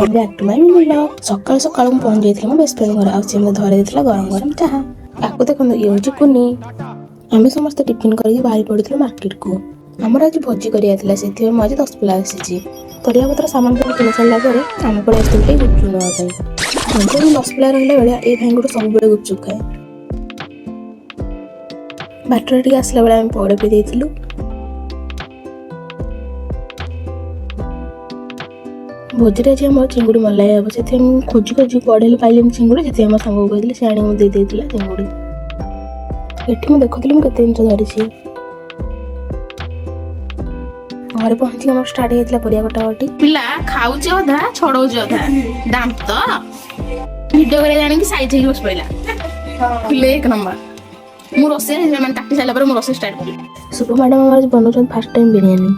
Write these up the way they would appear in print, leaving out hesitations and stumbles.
Welcome back to my vlog. सकाल सकाल मु पहुंच जाइथिला मो बेस्ट फ्रेंड घर आ से मते धरे देथिला गरम गरम चाहा। आकु देखन ये होची कुनी। आमे समस्त टिफिन करके बाहर पड़िथिलो मार्केट को। हमर आज भोजी करिया थिला सेथि में आज 10 पिला आसीची। परिया पत्र सामान को किन सला करे आमे पळे आस्थिले गुपचुप नवा पई। जब 10 पिला रहले बेले ए भांगुड सब बेले गुपचुप खाए। बाटर टी आसला बेले आमे पड़े पे देथिलु। भोजरे जे हमर चिंगुड़ी मलाई अब से खोजी खोजी पड़ेले पाइले चिंगुड़ी से हमर संग कहले से आनी दे देतिला चिंगुड़ी। एठी मु देखथले मु केते दिन धरि छी। घर पहुंची हमर स्टार्ट हेतला परिया कटा कटी। पिला खाउचे अधा छडौचे अधा दांत तो वीडियो करे जानि कि साइज हे बस पहिला पिले एक नंबर मु रोसे माने काटी साला पर मु रोसे स्टार्ट करी। सुपर मैडम हमर बनौछन फर्स्ट टाइम बिरयानी।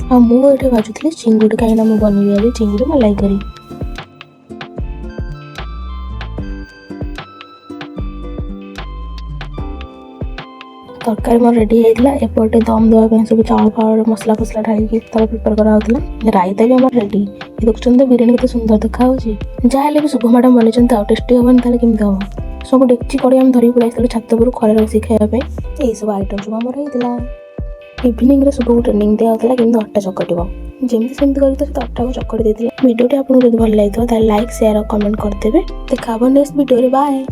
हाँ मुझे भाजुली चिंगुड़ी कहीं मुझे बनइबी चिंगुड़ी मलाई करी। तरकारी मोर रेडी होता एपटे दम देवाई सब चाउल फाउल मसला फसला ढाई तर प्रिपेयर कराला। रायता भी आम रेडी देखुन तो बिरियानी के सुंदर देखा जहाँ भी शुभ मैडम बनई टेस्टी हेनी ताले केमती हम सब डेक्ची कड़ी आम धरिक पड़े छात पर खरार बस खायापी यही सब आइटम सब आमर होता। इवनिंग रे सब ट्रेनिंग दिया होता कि अट्टा चकटिब जमी सेमती कर अट्टा को चकटी देती। वीडियो आपको जब भल लगे लाइक शेयर और कमेंट करदे। देखा नेक्स्ट वीडियो बाय।